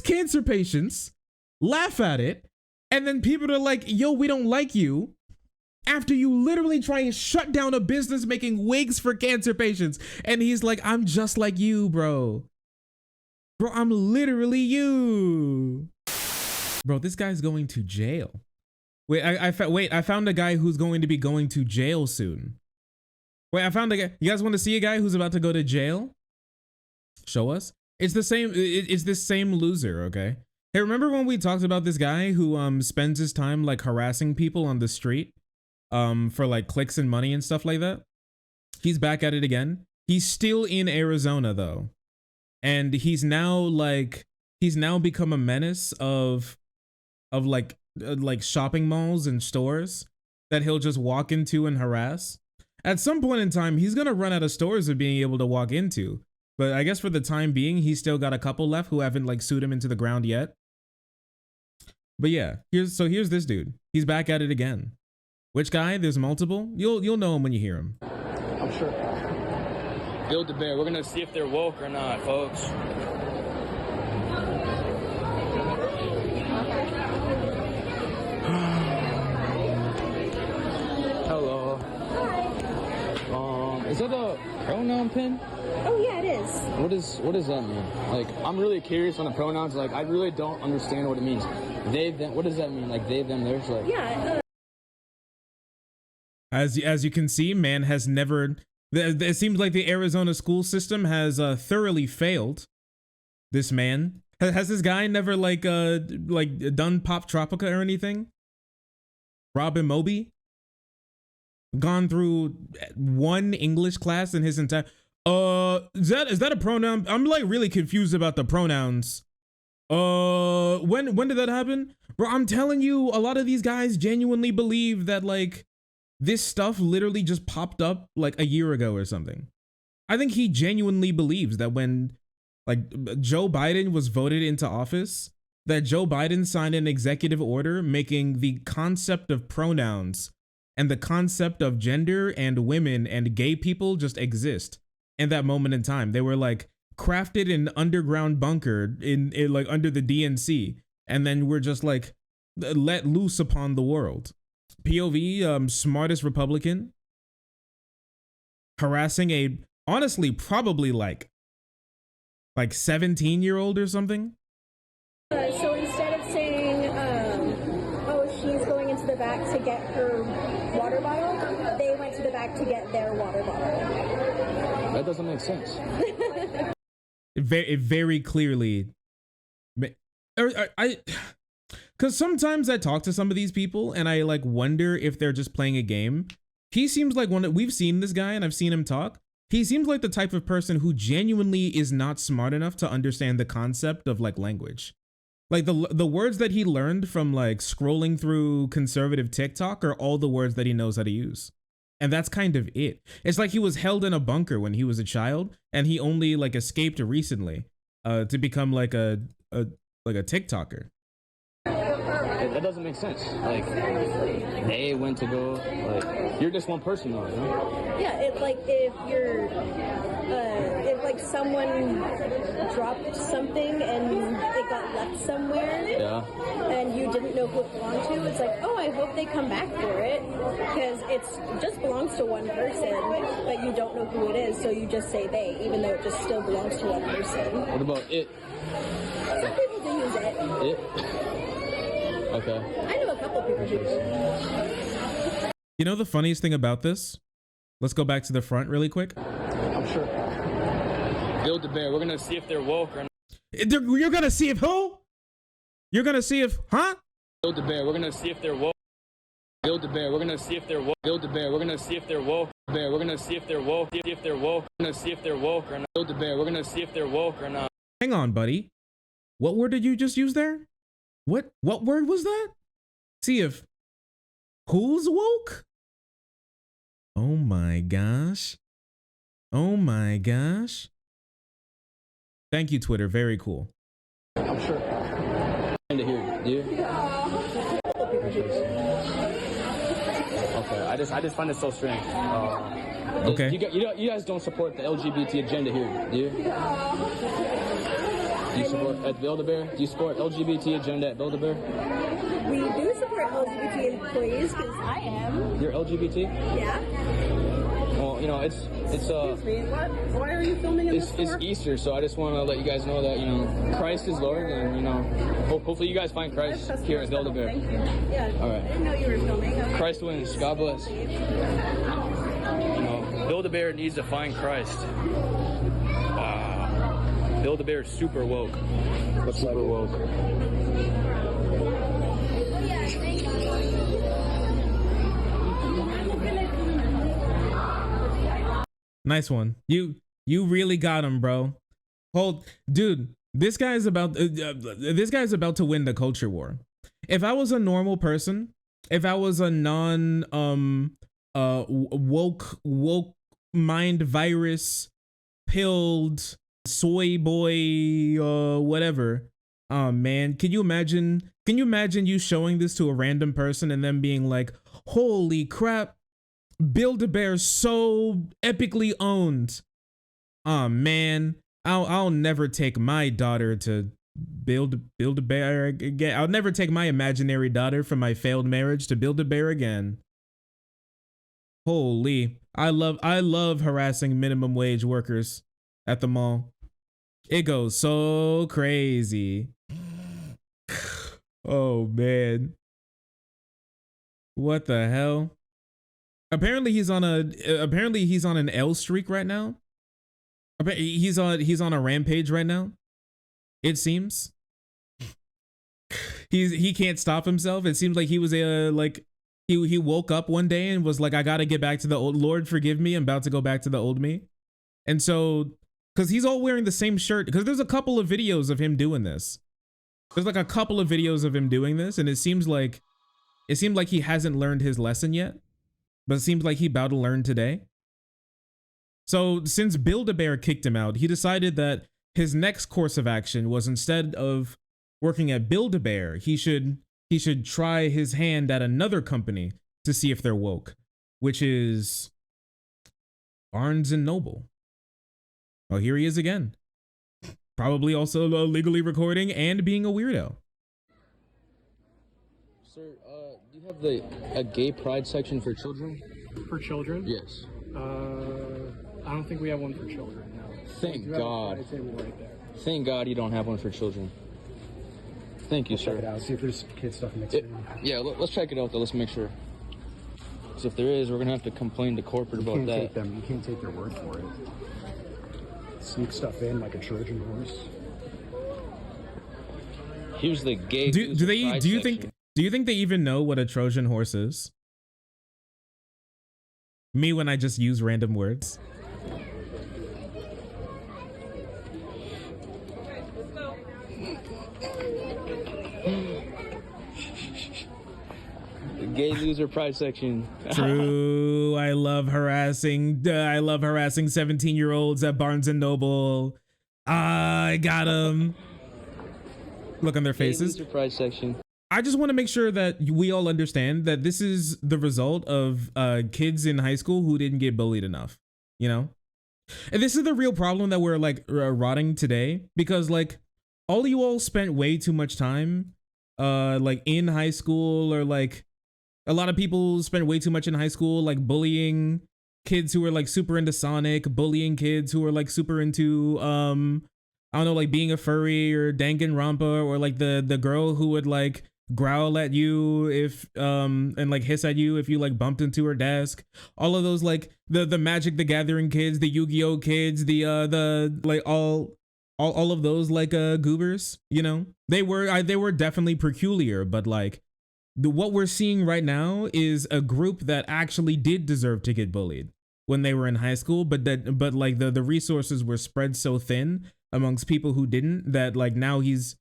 cancer patients, laugh at it, and then people are like, yo, we don't like you, after you literally try and shut down a business making wigs for cancer patients. And he's like, I'm just like you, bro. Bro, I'm literally you. Bro, this guy's going to jail. Wait, I found a guy who's going to be going to jail soon. Wait, I found a guy. You guys want to see a guy who's about to go to jail? Show us. It's the same. It's this same loser, okay? Hey, remember when we talked about this guy who spends his time like harassing people on the street for like clicks and money and stuff like that? He's back at it again. He's still in Arizona though. And he's now become a menace of like shopping malls and stores that he'll just walk into and harass. At some point in time, he's gonna run out of stores of being able to walk into. But I guess for the time being, he's still got a couple left who haven't like sued him into the ground yet. But yeah, here's this dude. He's back at it again. Which guy? There's multiple. You'll know him when you hear him. I'm sure. Build the bear. We're gonna see if they're woke or not, folks. Hello. Is that a pronoun pin? Oh yeah, it is. What does that mean? Like, I'm really curious on the pronouns. Like, I really don't understand what it means. They, them. What does that mean? Like they, them, theirs. Like. Yeah. As you can see, man has never. It seems like the Arizona school system has thoroughly failed this man. Has this guy never like done Pop Tropica or anything? Robin Moby? Gone through one English class in his entire is that a pronoun? I'm like really confused about the pronouns. When did that happen? Bro, I'm telling you, a lot of these guys genuinely believe that like this stuff literally just popped up like a year ago or something. I think he genuinely believes that when like Joe Biden was voted into office, that Joe Biden signed an executive order making the concept of pronouns and the concept of gender and women and gay people just exist in that moment in time. They were like crafted in underground bunker in like under the DNC, and then we're just like let loose upon the world. POV, smartest Republican harassing a honestly probably like 17-year-old or something. So instead of saying, oh, she's going into the back to get her water bottle, they went to the back to get their water bottle. That doesn't make sense. It very clearly, because sometimes I talk to some of these people and I like wonder if they're just playing a game. He seems like we've seen this guy and I've seen him talk. He seems like the type of person who genuinely is not smart enough to understand the concept of like language. Like the words that he learned from like scrolling through conservative TikTok are all the words that he knows how to use. And that's kind of it. It's like he was held in a bunker when he was a child and he only like escaped recently to become like a TikToker. That doesn't make sense. Like, they went to go, like, you're just one person though, you know? Yeah, it's like if like someone dropped something and it got left somewhere, Yeah. and you didn't know who it belonged to, it's like, oh, I hope they come back for it, because it just belongs to one person, but you don't know who it is, so you just say they, even though it just still belongs to one person. What about it? Some people do use it. It? Okay. I know a couple people who do. You know the funniest thing about this? Let's go back to the front really quick. I'm sure. Build the bear. We're gonna see if they're woke or not. You're gonna see if who? You're gonna see if, huh? Build the bear. We're gonna see if they're woke. Build the bear. We're gonna see if they're woke. Build the bear. We're gonna see if they're woke. Bear. We're gonna see if they're woke. See if they're woke. We're gonna see if they're woke or not. Build the bear. We're gonna see if they're woke or not. Hang on, buddy. What word did you just use there? What word was that? See if who's woke? Oh my gosh. Oh my gosh. Thank you, Twitter. Very cool. I'm sure. To hear you. Okay. I just find it so strange. Okay. You guys don't support the LGBT agenda here, do you? Do you support at Build-A-Bear? Do you support LGBT agenda at Build-A-Bear? We do support LGBT employees because I am. You're LGBT? Yeah. Well, you know, it's Excuse me. What? Why are you filming in this it's store? Easter, so I just want to let you guys know that, you know, Christ is Lord, and, you know, hopefully you guys find Christ here at Build-A-Bear. Thank you. Yeah. All right. I didn't know you were filming. Okay. Christ wins. God bless. You know, Build-A-Bear needs to find Christ. Wow. Build-A-Bear is super woke. Super woke. Nice one. You really got him, bro. Dude. This guy's about to win the culture war. If I was a normal person, if I was a non woke mind virus pilled soy boy whatever, man, can you imagine you showing this to a random person and them being like, holy crap, Build-A-Bear so epically owned. Man, I'll never take my daughter to Build-A-Bear again. I'll never take my imaginary daughter from my failed marriage to Build-A-Bear again. Holy, I love harassing minimum wage workers at the mall. It goes so crazy. Oh man. What the hell? Apparently he's on an L streak right now. He's on a rampage right now. It seems. He can't stop himself. It seems like he was he woke up one day and was like, I gotta get back to the old, Lord forgive me, I'm about to go back to the old me. And so, because he's all wearing the same shirt, because there's a couple of videos of him doing this. There's like a couple of videos of him doing this, and it seemed like he hasn't learned his lesson yet. But it seems like he about to learn today. So since Build-A-Bear kicked him out, he decided that his next course of action was, instead of working at Build-A-Bear, he should try his hand at another company to see if they're woke, which is Barnes & Noble. Oh, here he is again. Probably also illegally recording and being a weirdo. Sir, do you have a gay pride section for children? For children? Yes. I don't think we have one for children, no. Thank God. Right there. Thank God you don't have one for children. Thank you, sir. Check it out, see if there's kid stuff mixed in. Yeah, let's check it out though, let's make sure. Because if there is, we're gonna have to complain to corporate about that. You can't take their word for it. Sneak stuff in like a Trojan horse. Here's the gay. Do you think they even know what a Trojan horse is? Me when I just use random words. The gay loser pride section. True. I love harassing 17-year-olds at Barnes and Noble. I got them. Look on their faces. Gay loser pride section. I just want to make sure that we all understand that this is the result of kids in high school who didn't get bullied enough, you know? And this is the real problem that we're like rotting today, because like all you all spent way too much time like in high school, or like a lot of people spent way too much in high school like bullying kids who were like super into Sonic, bullying kids who were like super into I don't know, like being a furry or Danganronpa, or like the girl who would like growl at you if and like hiss at you if you like bumped into her desk. All of those, like the Magic the Gathering kids, the Yu-Gi-Oh kids, the like all of those like goobers, you know, they were definitely peculiar, but like what we're seeing right now is a group that actually did deserve to get bullied when they were in high school, but like the resources were spread so thin amongst people who didn't, that like now he's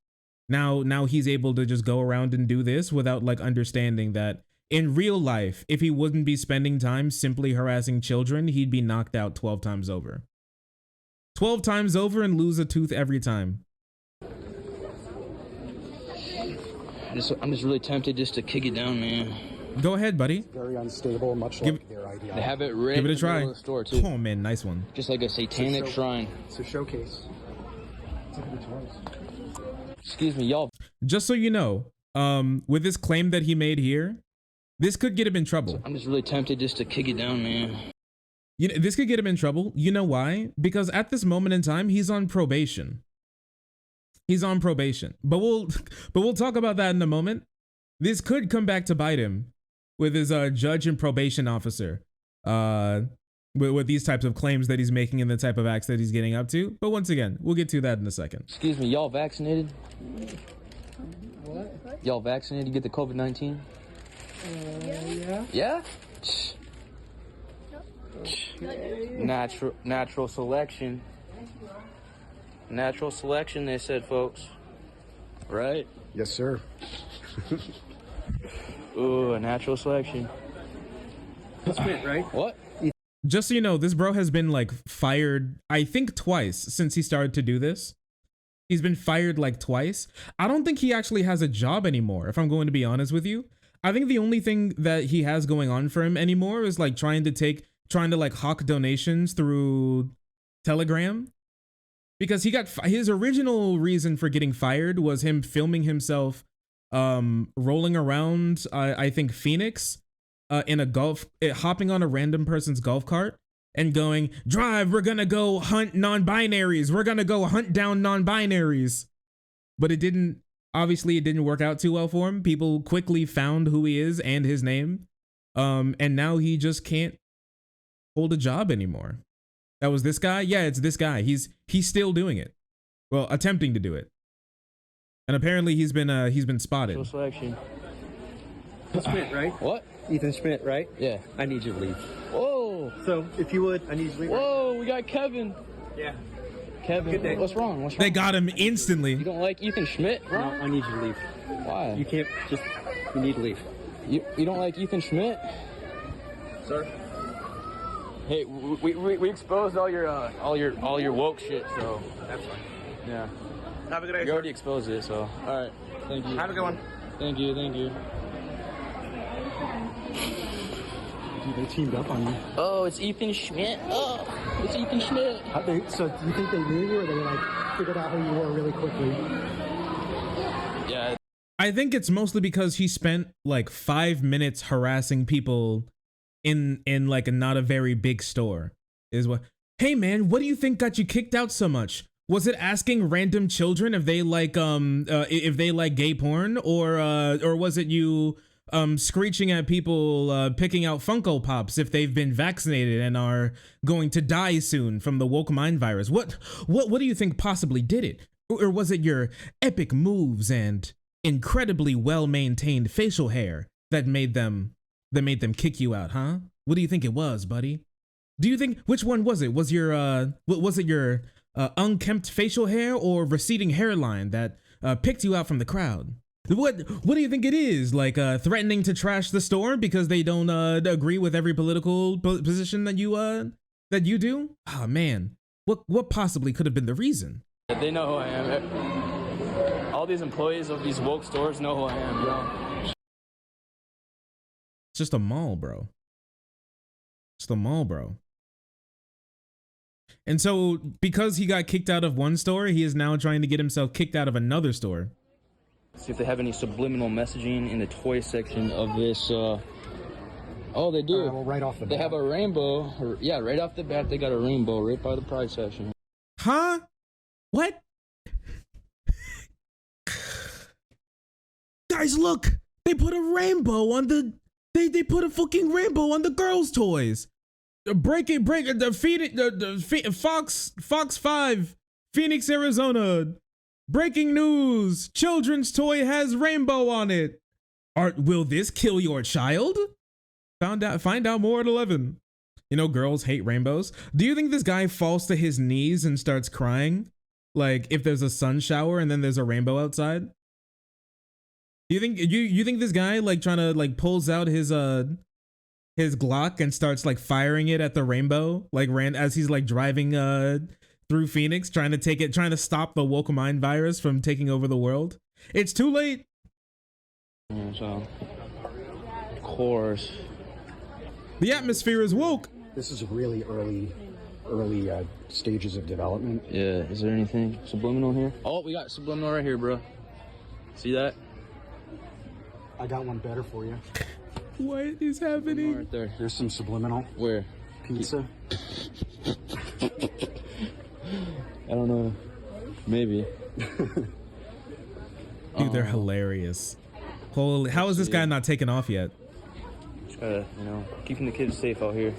able to just go around and do this without like understanding that in real life, if he wouldn't be spending time simply harassing children, he'd be knocked out 12 times over. 12 times over and lose a tooth every time. I'm just really tempted just to kick it down, man. Go ahead, buddy. Very unstable, much like their idea. They have it right Give it a in the try. middle of the store too. Oh man, nice one. Just like a satanic shrine. It's a showcase. Excuse me, y'all. Just so you know, with this claim that he made here, this could get him in trouble. I'm just really tempted just to kick it down, man. You know, this could get him in trouble. You know why? Because at this moment in time, he's on probation. He's on probation. But we'll talk about that in a moment. This could come back to bite him with his judge and probation officer. With these types of claims that he's making and the type of acts that he's getting up to. But once again, we'll get to that in a second. Excuse me, y'all vaccinated? What? Y'all vaccinated to get the COVID-19? Yeah. Yeah? Natural selection. Natural selection, they said, folks. Right? Yes, sir. Ooh, a natural selection. Schmidt, right? What? Just so you know, this bro has been like fired, I think twice since he started to do this. He's been fired like twice. I don't think he actually has a job anymore, if I'm going to be honest with you. I think the only thing that he has going on for him anymore is like trying to like hawk donations through Telegram. Because he got, his original reason for getting fired was him filming himself rolling around, I think Phoenix, in a hopping on a random person's golf cart and going, drive, we're gonna go hunt non-binaries. We're gonna go hunt down non-binaries. But obviously it didn't work out too well for him. People quickly found who he is and his name. And now he just can't hold a job anymore. That was this guy? Yeah, it's this guy. He's still doing it. Well, attempting to do it. And apparently he's been spotted. Selection. Schmidt, right? What? Ethan Schmidt, right? Yeah. I need you to leave. Whoa. So, if you would, I need you to leave. Whoa, we got Kevin. Yeah. Kevin, Good day. what's wrong? What's wrong? They got him instantly. You don't like Ethan Schmidt, bro? No, I need you to leave. Why? You can't just, you need to leave. You don't like Ethan Schmidt? Sir? Hey, we exposed all your woke shit, so That's fine. yeah. Have a good day, You already exposed it, so all right. Thank you. Have a good one. Thank you. Thank you. Dude, they teamed up on you. Oh, it's Ethan Schmidt. Oh, it's Ethan Schmidt. So do you think they knew you, or they like figured out who you were really quickly? Yeah. I think it's mostly because he spent like 5 minutes harassing people in like a not a very big store. Is what, hey man, what do you think got you kicked out so much? Was it asking random children if they like gay porn, or was it you screeching at people picking out Funko Pops if they've been vaccinated and are going to die soon from the woke mind virus? What do you think possibly did it? Or was it your epic moves and incredibly well-maintained facial hair that made them kick you out, huh? What do you think it was, buddy? Do you think, which one was it? Was it your unkempt facial hair or receding hairline that picked you out from the crowd? What do you think it is? Like threatening to trash the store because they don't agree with every political position that you do? Oh man, what possibly could have been the reason? They know who I am. All these employees of these woke stores know who I am, yo. It's just a mall, bro. It's the mall, bro. And so because he got kicked out of one store, he is now trying to get himself kicked out of another store. See if they have any subliminal messaging in the toy section of this. Oh, they do. Well, right off the bat. They have a rainbow. Yeah, right off the bat, they got a rainbow right by the prize section. Huh? What? Guys, look! They put a rainbow on the... They put a fucking rainbow on the girls' toys. Fox 5, Phoenix, Arizona. Breaking news! Children's toy has rainbow on it. Will this kill your child? Find out more at 11. You know, girls hate rainbows. Do you think this guy falls to his knees and starts crying? Like if there's a sun shower and then there's a rainbow outside? Do you think this guy like trying to like pulls out his Glock and starts like firing it at the rainbow like as he's like driving through Phoenix trying to stop the woke mind virus from taking over the world? It's too late. Yeah, so of course the atmosphere is woke. This is really early early stages of development. Yeah, is there anything subliminal here? Oh, we got subliminal right here, bro. See that? I got one better for you. What is happening? Right there. There's some subliminal Where? pizza. I don't know. Maybe. Dude, they're hilarious. Holy, how is this guy not taken off yet? Just gotta, keeping the kids safe out here.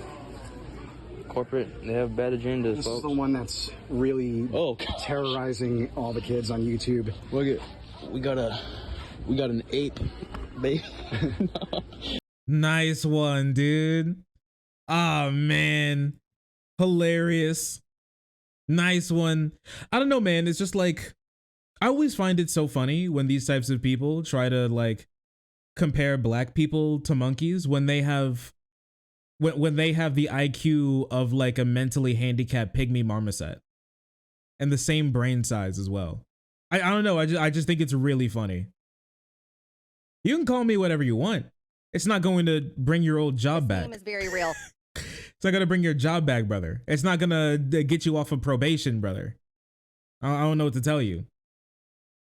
Corporate, they have bad agendas, This folks. is the one that's really terrorizing all the kids on YouTube. Look at, we got an ape, baby. Nice one, dude. Ah, man. Hilarious. Nice one. I don't know, man. It's just like, I always find it so funny when these types of people try to like compare black people to monkeys when they have the IQ of like a mentally handicapped pygmy marmoset and the same brain size as well. I don't know. I just think it's really funny. You can call me whatever you want. It's not going to bring your old job back. This game is very real. It's not gonna bring your job back, brother. It's not gonna get you off of probation, brother. I don't know what to tell you.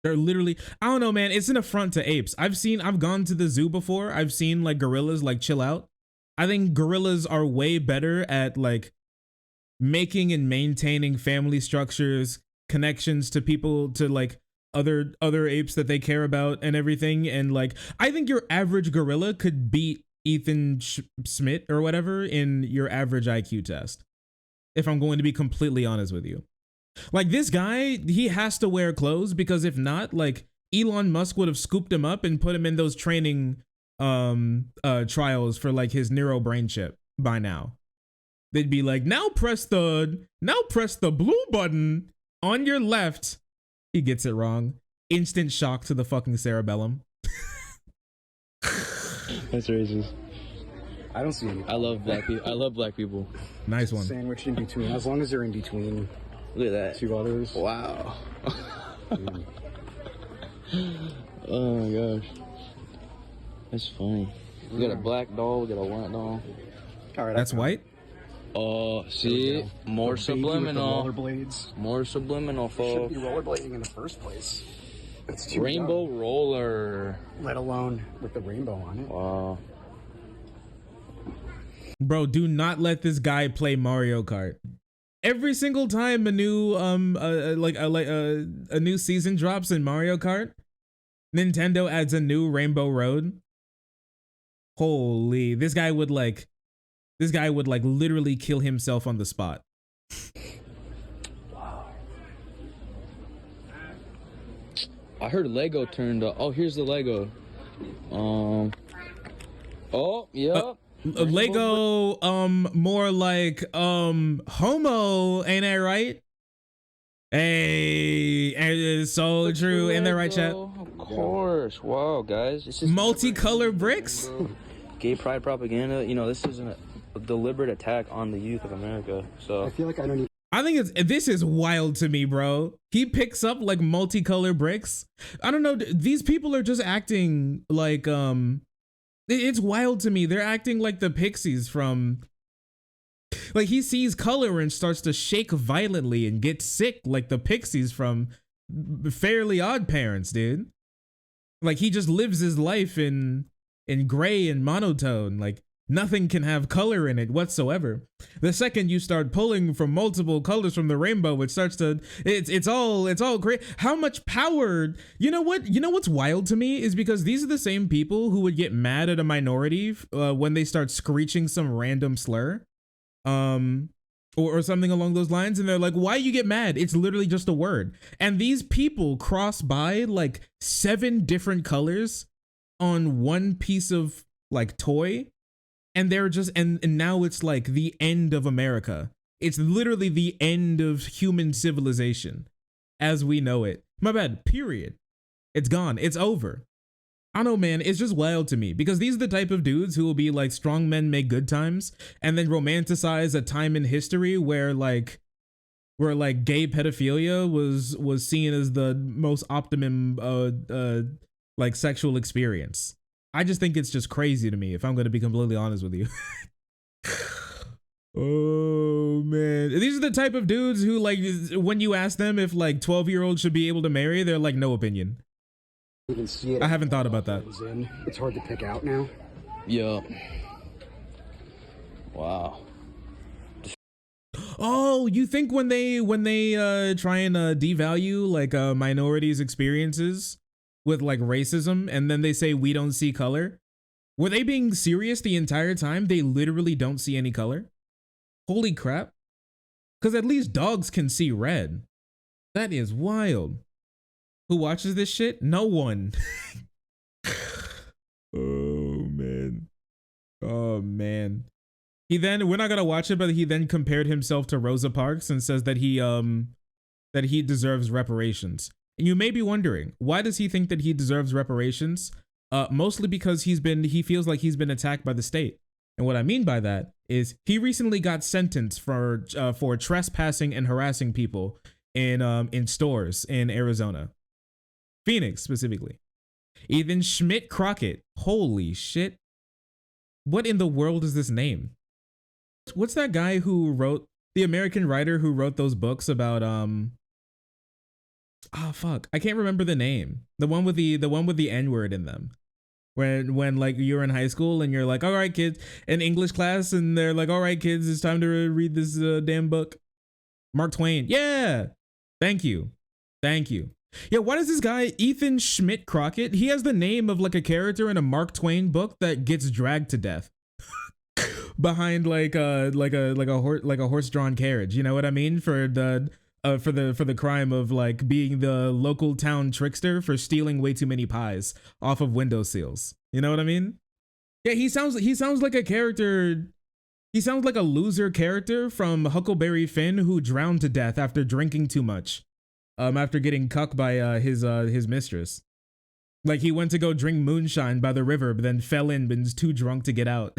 They're literally, I don't know, man. It's an affront to apes. I've gone to the zoo before. I've seen like gorillas like chill out. I think gorillas are way better at like making and maintaining family structures, connections to people, to like other apes that they care about and everything. And like, I think your average gorilla could beat Ethan Schmidt or whatever in your average IQ test. If I'm going to be completely honest with you. Like this guy, he has to wear clothes because if not, like Elon Musk would have scooped him up and put him in those training trials for like his neuro brain chip by now. They'd be like, now press the blue button on your left. He gets it wrong. Instant shock to the fucking cerebellum. That's racist. I don't see any. I love black people. I love black people. Nice one. Sandwiched in between, as long as they're in between Look at that. two others. Wow. Mm. Oh my gosh. That's funny. We got a black doll. We got a white doll. All right, That's white? Oh, see? More The baby subliminal. with the rollerblades. More subliminal, Shouldn't folks. be rollerblading in the first place. It's too Rainbow young, roller. let alone with the rainbow on it. Wow. Bro, do not let this guy play Mario Kart. Every single time a new a new season drops in Mario Kart, Nintendo adds a new Rainbow Road. Holy, this guy would like literally kill himself on the spot. I heard Lego turned up. Oh, here's the Lego. Oh, yep. Lego, more like homo, ain't that right? Hey, it's so true. Ain't that right, chat? Of course. Wow, guys. This is Multicolor bricks? gay pride propaganda. You know, this isn't a deliberate attack on the youth of America. So I feel like I don't need. I think this is wild to me, bro. He picks up like multicolor bricks. I don't know. These people are just acting like, it's wild to me. They're acting like the Pixies from, like he sees color and starts to shake violently and get sick like the Pixies from Fairly Odd Parents, dude. Like he just lives his life in gray and monotone. Like nothing can have color in it whatsoever. The second you start pulling from multiple colors from the rainbow, it starts to, it's all great. How much power, you know what's wild to me is because these are the same people who would get mad at a minority when they start screeching some random slur, or something along those lines. And they're like, why you get mad? It's literally just a word. And these people cross by like 7 different colors on one piece of like toy. And they're just, and now it's like the end of America. It's literally the end of human civilization as we know it. My bad, period. It's gone. It's over. I don't know, man. It's just wild to me because these are the type of dudes who will be like strong men make good times and then romanticize a time in history where gay pedophilia was seen as the most optimum like sexual experience. I just think it's just crazy to me, if I'm going to be completely honest with you. Oh man, these are the type of dudes who, like, when you ask them if like 12-year-olds should be able to marry, they're like, no opinion. You can see it. I haven't thought about that. It's hard to pick out now. Yup. Wow. Oh, you think when they try and devalue like minorities' experiences with like racism, and then they say we don't see color, were they being serious the entire time? They literally don't see any color. Holy crap! Because at least dogs can see red. That is wild. Who watches this shit? No one. Oh man. Oh man. He then, we're not gonna watch it, but he then compared himself to Rosa Parks and says that he deserves reparations. And you may be wondering, why does he think that he deserves reparations? Mostly because he feels like he's been attacked by the state. And what I mean by that is he recently got sentenced for trespassing and harassing people in stores in Arizona, Phoenix specifically. Even Schmidt Crockett. Holy shit. What in the world is this name? What's that guy who wrote, the American writer who wrote those books about fuck, I can't remember the name. The one with the N-word in them. When like you're in high school and you're like, all right kids, in English class, and they're like, all right kids, it's time to read this damn book. Mark Twain. Yeah. Thank you. Yeah, why does this guy Ethan Schmidt Crockett, he has the name of like a character in a Mark Twain book that gets dragged to death behind like a horse-drawn carriage, you know what I mean? For the crime of like being the local town trickster for stealing way too many pies off of windowsills. You know what I mean? Yeah, he sounds like a character. He sounds like a loser character from Huckleberry Finn who drowned to death after drinking too much. After getting cucked by his mistress. Like he went to go drink moonshine by the river, but then fell in, but was too drunk to get out.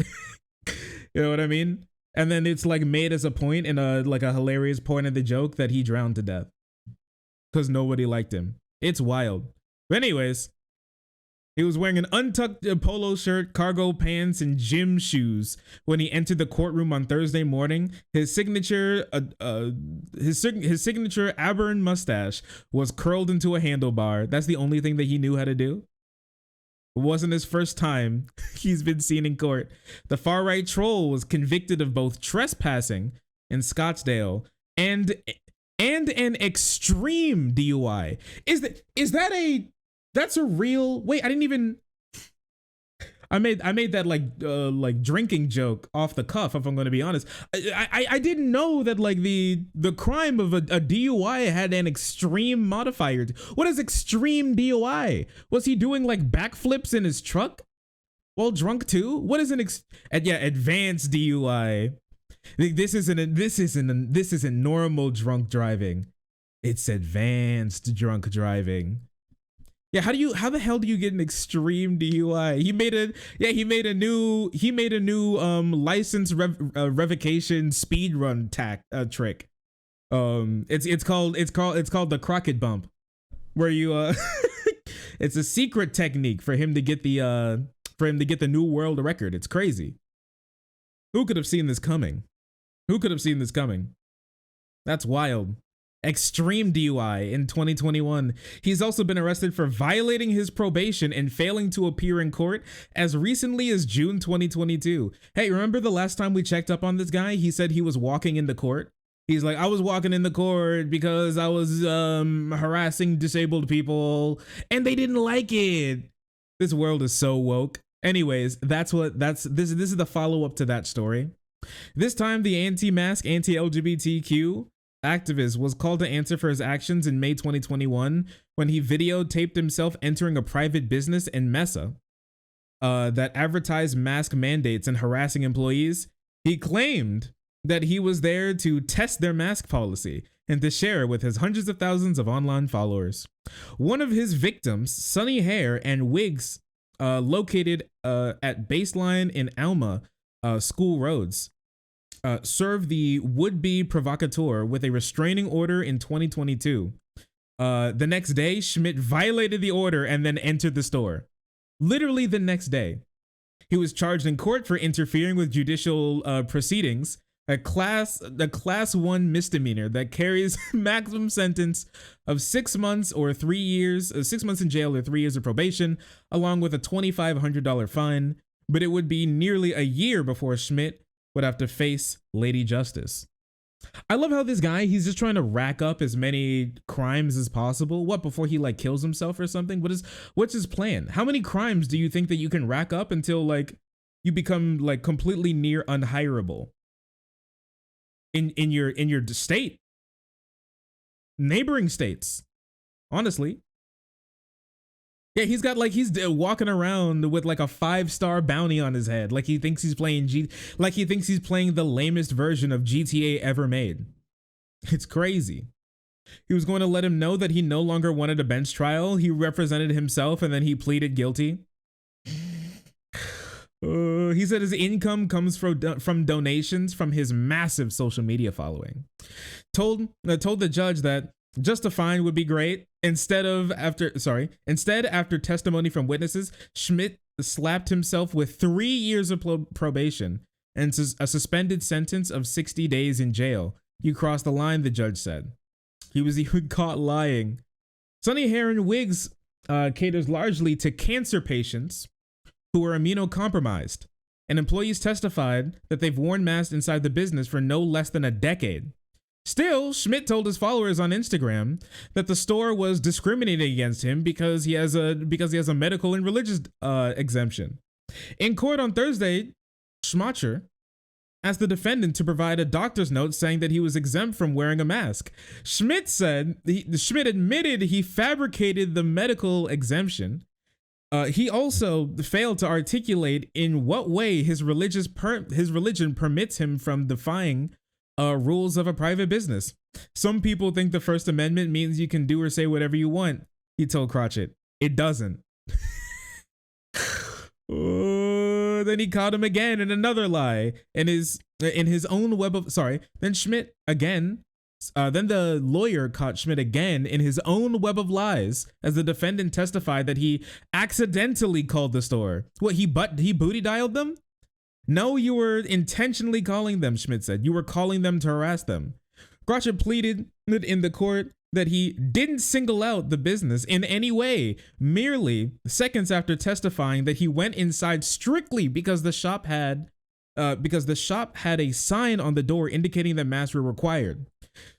You know what I mean? And then it's like made as a point in a hilarious point of the joke that he drowned to death because nobody liked him. It's wild. But anyways, he was wearing an untucked polo shirt, cargo pants, and gym shoes when he entered the courtroom on Thursday morning. His signature Auburn mustache was curled into a handlebar. That's the only thing that he knew how to do. It wasn't his first time he's been seen in court. The far-right troll was convicted of both trespassing in Scottsdale and an extreme DUI. That's a real, wait, I didn't even, I made that like drinking joke off the cuff, if I'm going to be honest. I didn't know that like the crime of a DUI had an extreme modifier. What is extreme DUI? Was he doing like backflips in his truck while drunk too? What is advanced DUI? This isn't normal drunk driving. It's advanced drunk driving. Yeah, how the hell do you get an extreme DUI? He made a new license revocation speed run trick. It's called the Crockett bump, where you it's a secret technique for him to get the new world record. It's crazy. Who could have seen this coming? That's wild. Extreme DUI in 2021. He's also been arrested for violating his probation and failing to appear in court as recently as June 2022. Hey, remember the last time we checked up on this guy? He said he was walking into court. He's like, I was walking in the court because I was harassing disabled people and they didn't like it. This world is so woke. Anyways, this is the follow-up to that story. This time the anti-mask, anti-LGBTQ activist was called to answer for his actions in May 2021 when he videotaped himself entering a private business in Mesa that advertised mask mandates and harassing employees. He claimed that he was there to test their mask policy and to share it with his hundreds of thousands of online followers. One of his victims, Sunny Hair and wigs, located at Baseline in Alma School Roads, served the would-be provocateur with a restraining order in 2022. The next day, Schmidt violated the order and then entered the store. Literally the next day. He was charged in court for interfering with judicial proceedings a class 1 misdemeanor that carries maximum sentence of 6 months or 3 years, 6 months in jail or 3 years of probation, along with a $2,500 fine. But it would be nearly a year before Schmidt would have to face Lady Justice. I love how this guy, he's just trying to rack up as many crimes as possible. What, before he like kills himself or something? What's his plan? How many crimes do you think that you can rack up until like you become like completely near unhireable in your state, neighboring states? Honestly. Yeah, he's got like, he's walking around with like a 5-star bounty on his head. Like he thinks he's playing the lamest version of GTA ever made. It's crazy. He was going to let him know that he no longer wanted a bench trial. He represented himself and then he pleaded guilty. He said his income comes from donations from his massive social media following. Told the judge that just a fine would be great. Instead, after testimony from witnesses, Schmidt slapped himself with 3 years of probation and a suspended sentence of 60 days in jail. You crossed the line, the judge said. He was even caught lying. Sunny Hair and Wigs caters largely to cancer patients who are immunocompromised, and employees testified that they've worn masks inside the business for no less than a decade. Still, Schmidt told his followers on Instagram that the store was discriminating against him because he has a medical and religious exemption. In court on Thursday, Schmacher asked the defendant to provide a doctor's note saying that he was exempt from wearing a mask. Schmidt admitted he fabricated the medical exemption. He also failed to articulate in what way his religion permits him from defying rules of a private business. Some people think the First Amendment means you can do or say whatever you want, he told Crotchet. It doesn't. Then he caught him again in another lie in his own web of Then Schmidt again. Then the lawyer caught Schmidt again in his own web of lies as the defendant testified that he accidentally called the store. What, he booty dialed them? No, you were intentionally calling them, Schmidt said. You were calling them to harass them. Crotchet pleaded in the court that he didn't single out the business in any way, merely seconds after testifying that he went inside strictly because the shop had a sign on the door indicating that masks were required.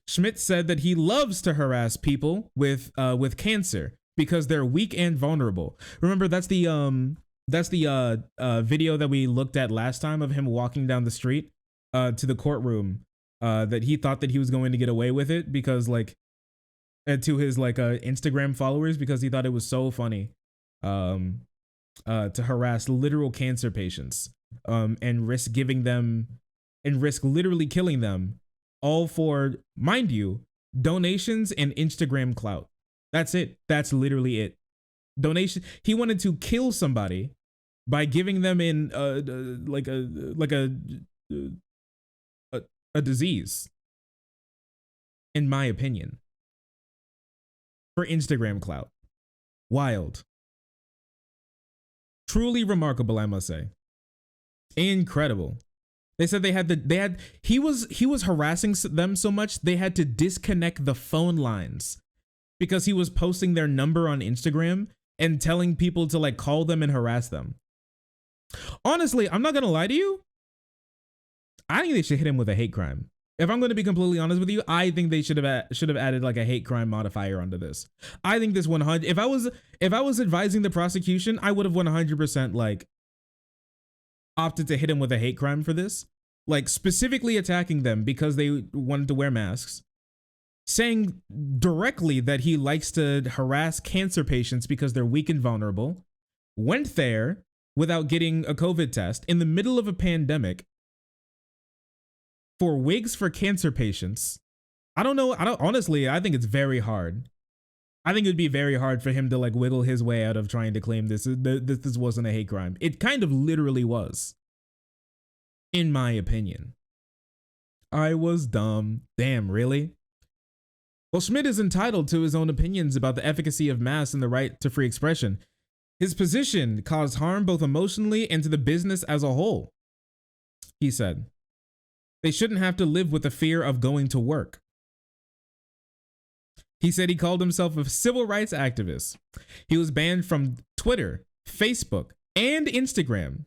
Schmidt said that he loves to harass people with cancer because they're weak and vulnerable. Remember, that's the video that we looked at last time of him walking down the street to the courtroom, that he thought that he was going to get away with it because to his Instagram followers, because he thought it was so funny to harass literal cancer patients and risk literally killing them, all for, mind you, donations and Instagram clout. That's it. That's literally it. Donation. He wanted to kill somebody by giving them a disease, in my opinion, for Instagram clout. Wild. Truly remarkable, I must say. Incredible. They said he was harassing them so much they had to disconnect the phone lines because he was posting their number on Instagram and telling people to call them and harass them. Honestly, I'm not gonna lie to you. I think they should hit him with a hate crime. If I'm going to be completely honest with you, I think they should have added a hate crime modifier onto this. I think this 100. If I was advising the prosecution, I would have 100% opted to hit him with a hate crime for this, specifically attacking them because they wanted to wear masks, saying directly that he likes to harass cancer patients because they're weak and vulnerable, went there without getting a COVID test in the middle of a pandemic for wigs for cancer patients. Honestly, I think it's very hard. I think it would be very hard for him to wiggle his way out of trying to claim this wasn't a hate crime. It kind of literally was, in my opinion. I was dumb. Damn, really? Well, Schmidt is entitled to his own opinions about the efficacy of masks and the right to free expression. His position caused harm both emotionally and to the business as a whole, he said. They shouldn't have to live with the fear of going to work. He said he called himself a civil rights activist. He was banned from Twitter, Facebook, and Instagram.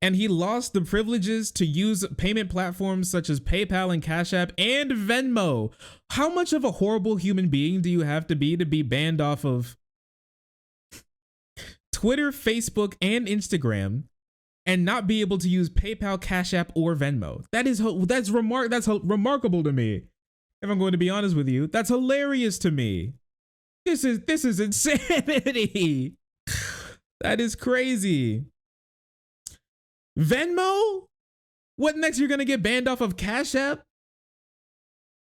And he lost the privileges to use payment platforms such as PayPal and Cash App and Venmo. How much of a horrible human being do you have to be banned off of Twitter, Facebook, and Instagram and not be able to use PayPal, Cash App, or Venmo? That's remarkable to me. If I'm going to be honest with you, that's hilarious to me. This is insanity. That is crazy. Venmo? What next? You're gonna get banned off of Cash App?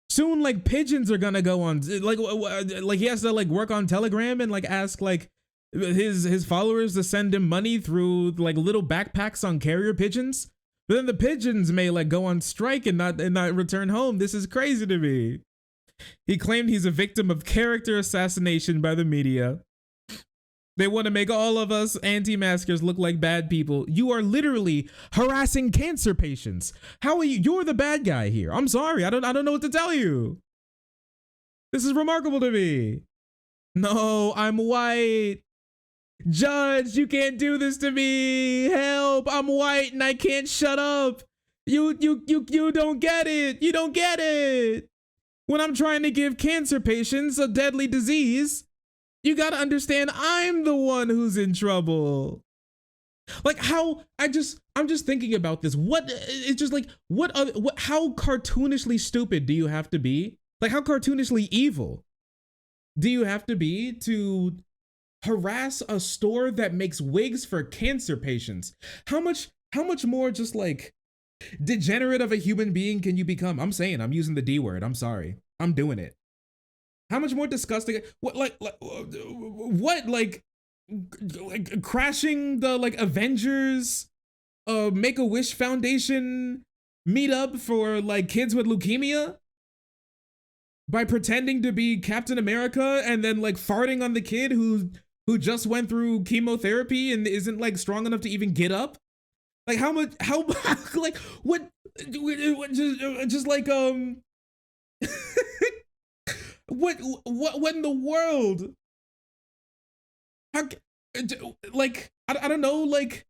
Soon, like, pigeons are gonna go on, like he has to like work on Telegram and like ask like his followers to send him money through like little backpacks on carrier pigeons. But then the pigeons may like go on strike and not return home. This is crazy to me. He claimed he's a victim of character assassination by the media. They want to make all of us anti-maskers look like bad people. You are literally harassing cancer patients. How are you? You're the bad guy here. I'm sorry. I don't know what to tell you. This is remarkable to me. No, I'm white. Judge, you can't do this to me. Help, I'm white and I can't shut up. You don't get it. You don't get it. When I'm trying to give cancer patients a deadly disease, you gotta understand I'm the one who's in trouble. Like how I'm just thinking about this. It's just like how cartoonishly stupid do you have to be? Like how cartoonishly evil do you have to be to harass a store that makes wigs for cancer patients? How much more just like degenerate of a human being can you become? I'm using the D word. I'm sorry. I'm doing it. How much more disgusting? What crashing the like Avengers Make-A-Wish Foundation meetup for like kids with leukemia? By pretending to be Captain America and then like farting on the kid who just went through chemotherapy and isn't like strong enough to even get up? Like how like what just like what in the world? How like I don't know, like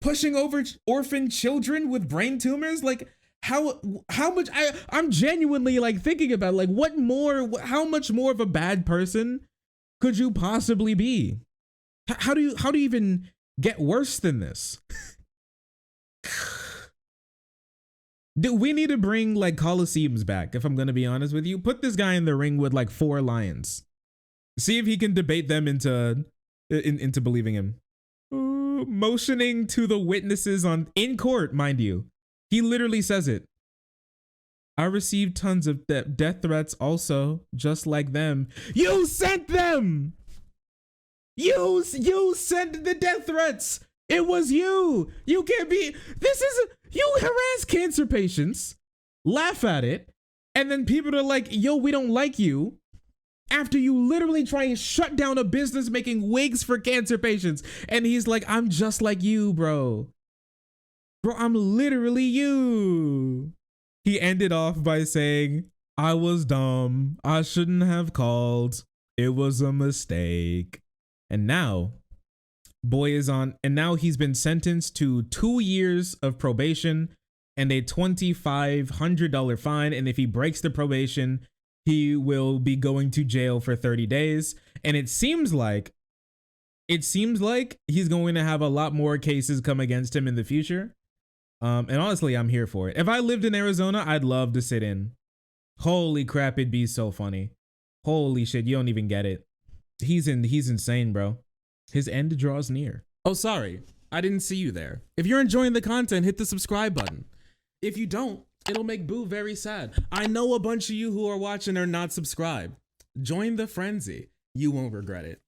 pushing over orphan children with brain tumors? Like how much I'm genuinely like thinking about like how much more of a bad person could you possibly be? How do you even get worse than this? We need to bring like Colosseums back, if I'm gonna be honest with you. Put this guy in the ring with like 4 lions. See if he can debate them into believing him. Motioning to the witnesses in court, mind you. He literally says it. I received tons of death threats also, just like them. You sent them! You sent the death threats! It was you! You can't be... You harass cancer patients, laugh at it, and then people are like, yo, we don't like you, after you literally try and shut down a business making wigs for cancer patients. And he's like, I'm just like you, bro. Bro, I'm literally you. He ended off by saying, I was dumb. I shouldn't have called. It was a mistake. And now, now he's been sentenced to 2 years of probation and a $2,500 fine. And if he breaks the probation, he will be going to jail for 30 days. And it seems like he's going to have a lot more cases come against him in the future. And honestly, I'm here for it. If I lived in Arizona, I'd love to sit in. Holy crap, it'd be so funny. Holy shit, you don't even get it. He's insane, bro. His end draws near. Oh, sorry, I didn't see you there. If you're enjoying the content, hit the subscribe button. If you don't, it'll make Boo very sad. I know a bunch of you who are watching are not subscribed. Join the frenzy. You won't regret it.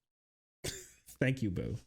Thank you, Boo.